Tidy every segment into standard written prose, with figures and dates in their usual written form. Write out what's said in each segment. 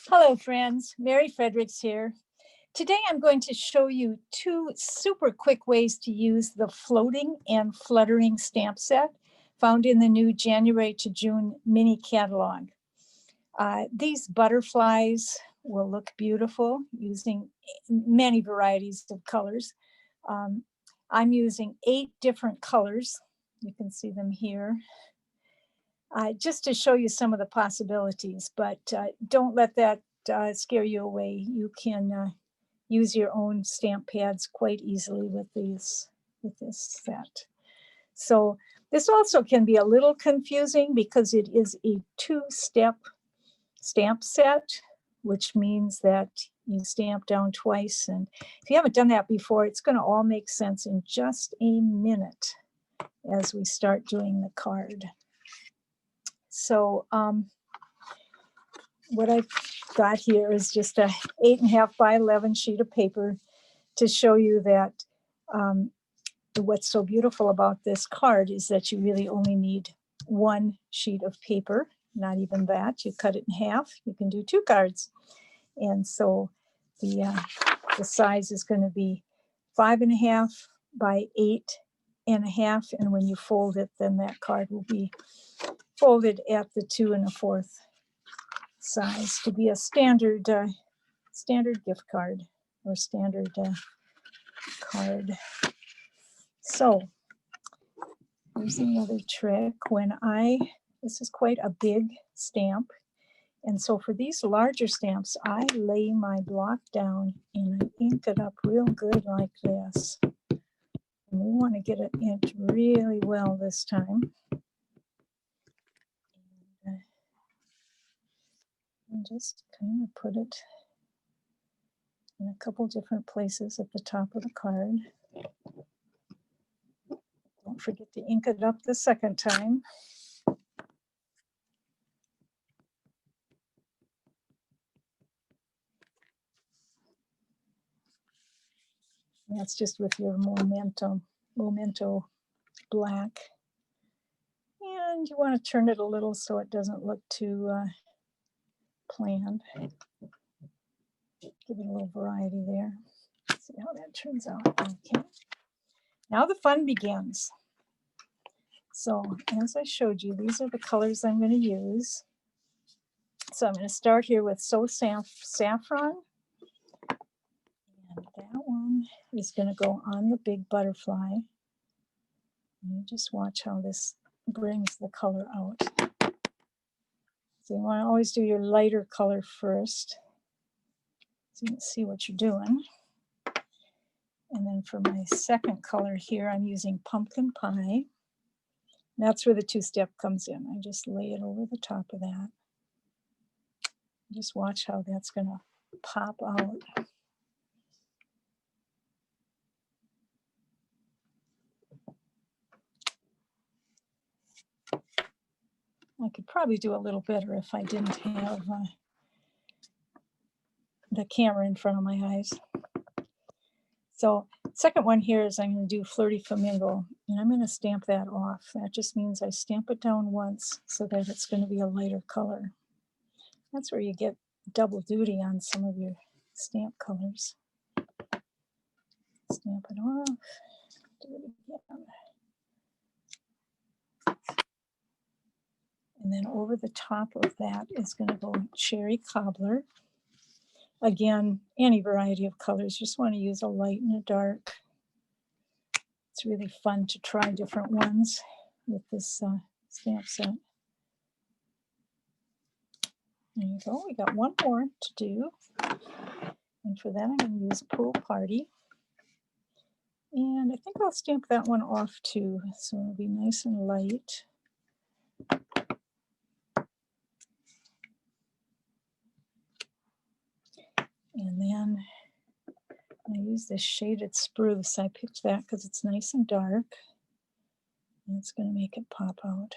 Hello friends, Mary Fredericks here. Today I'm going to show you two super quick ways to use the floating and fluttering stamp set found in the new January to June mini catalog. These butterflies will look beautiful using many varieties of colors. I'm using 8 different colors. You can see them here. Just to show you some of the possibilities, but don't let that scare you away. You can use your own stamp pads quite easily with this set. So this also can be a little confusing because it is a 2-step stamp set, which means that you stamp down twice. And if you haven't done that before, it's going to all make sense in just a minute as we start doing the card. So what I've got here is just a 8.5 by 11 sheet of paper to show you that what's so beautiful about this card is that you really only need 1 sheet of paper, not even that. You cut it in half, you can do 2 cards. And so the size is going to be 5.5 by 8.5, and when you fold it, then that card will be folded at the 2 1/4 size to be a standard gift card or standard card. So here's another trick. This is quite a big stamp, and so for these larger stamps, I lay my block down and I ink it up real good like this. And we want to get it inked really well this time. And just kind of put it in a couple different places at the top of the card. Don't forget to ink it up the second time. And that's just with your memento black. And you want to turn it a little so it doesn't look too planned. Give it a little variety there. See how that turns out. Okay. Now the fun begins. So as I showed you, these are the colors I'm going to use. So I'm going to start here with So Saffron. And that one is going to go on the big butterfly. And you just watch how this brings the color out. So you want to always do your lighter color first, so you can see what you're doing. And then for my second color here, I'm using Pumpkin Pie. That's where the 2-step comes in. I just lay it over the top of that. Just watch how that's going to pop out. I could probably do a little better if I didn't have the camera in front of my eyes. So second one here is I'm going to do Flirty Flamingo, and I'm going to stamp that off. That just means I stamp it down once so that it's going to be a lighter color. That's where you get double duty on some of your stamp colors. Stamp it off, do it again. And then over the top of that is going to go Cherry Cobbler. Again, any variety of colors. You just want to use a light and a dark. It's really fun to try different ones with this stamp set. There you go. We got one more to do. And for that, I'm going to use Pool Party. And I think I'll stamp that one off too, so it'll be nice and light. And then I use this Shaded Spruce. I picked that because it's nice and dark. And it's going to make it pop out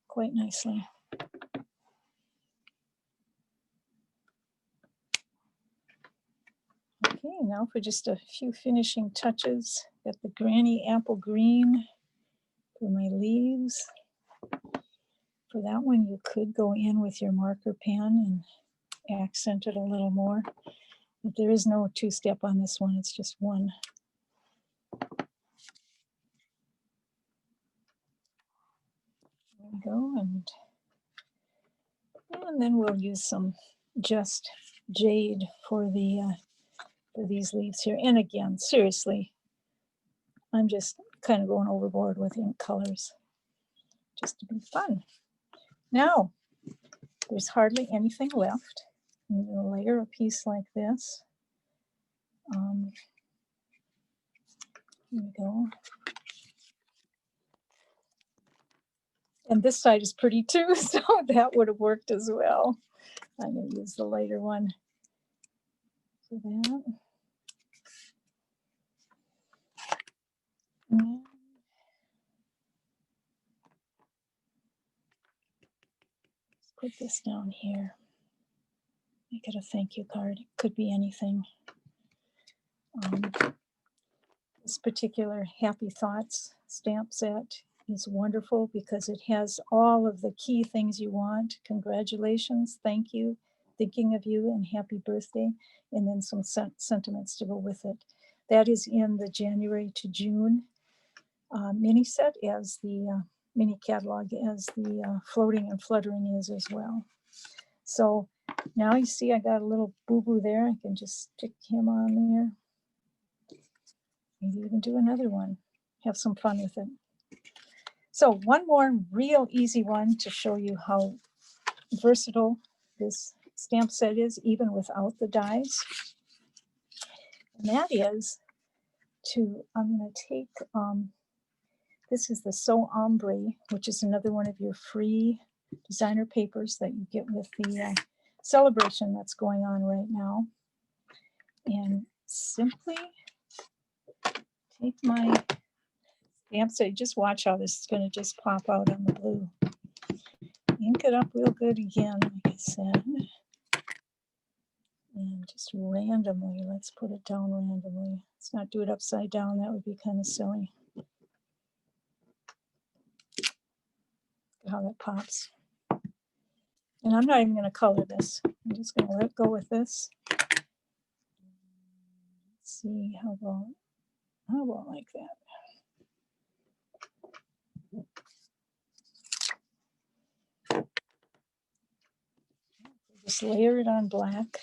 quite nicely. Okay, now for just a few finishing touches. Got the Granny Apple Green for my leaves. For that one, you could go in with your marker pen and accent it a little more. But there is no two-step on this one, it's just one. There we go, and then we'll use some just jade for these leaves here. And again, seriously, I'm just kind of going overboard with ink colors just to be fun. Now, there's hardly anything left. I'm going to layer a piece like this. Here we go. And this side is pretty too, so that would have worked as well. I'm going to use the lighter one for that. And let's put this down here. Make it a thank you card. It could be anything. This particular Happy Thoughts stamp set is wonderful because it has all of the key things you want. Congratulations, thank you, thinking of you, and happy birthday, and then some sentiments to go with it. That is in the January to June mini set, as the mini catalog, as the Floating and Fluttering is as well. So now you see I got a little boo-boo there. I can just stick him on there. Maybe even do another one. Have some fun with it. So one more real easy one to show you how versatile this stamp set is, even without the dies. And that is I'm going to take, this is the So Ombre, which is another one of your free designer papers that you get with the celebration that's going on right now. And simply take my stamp set. Just watch how this is going to just pop out on the blue. Ink it up real good again, like I said. And just randomly, let's put it down randomly. Let's not do it upside down. That would be kind of silly. Look at how that pops. And I'm not even going to color this. I'm just going to let it go with this. Let's see, how about like that? Just layer it on black.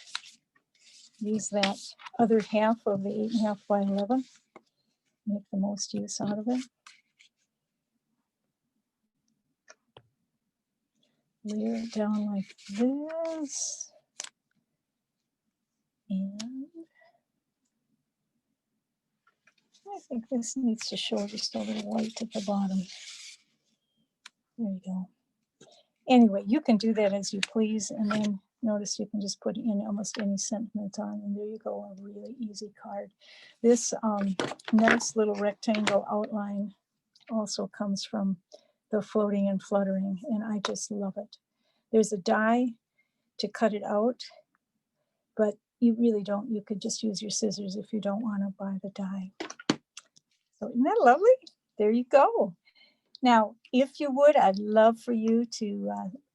Use that other half of the 8.5 by 11. Make the most use out of it. Layer it down like this. And I think this needs to show just a little white at the bottom. There you go. Anyway, you can do that as you please, and then notice you can just put in almost any sentiment on, and there you go, a really easy card. This nice little rectangle outline also comes from the Floating and Fluttering, and I just love it. There's a die to cut it out, but you really don't. You could just use your scissors if you don't want to buy the die. So isn't that lovely? There you go. Now, if you would, I'd love for you to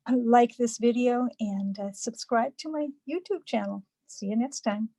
like this video and subscribe to my YouTube channel. See you next time.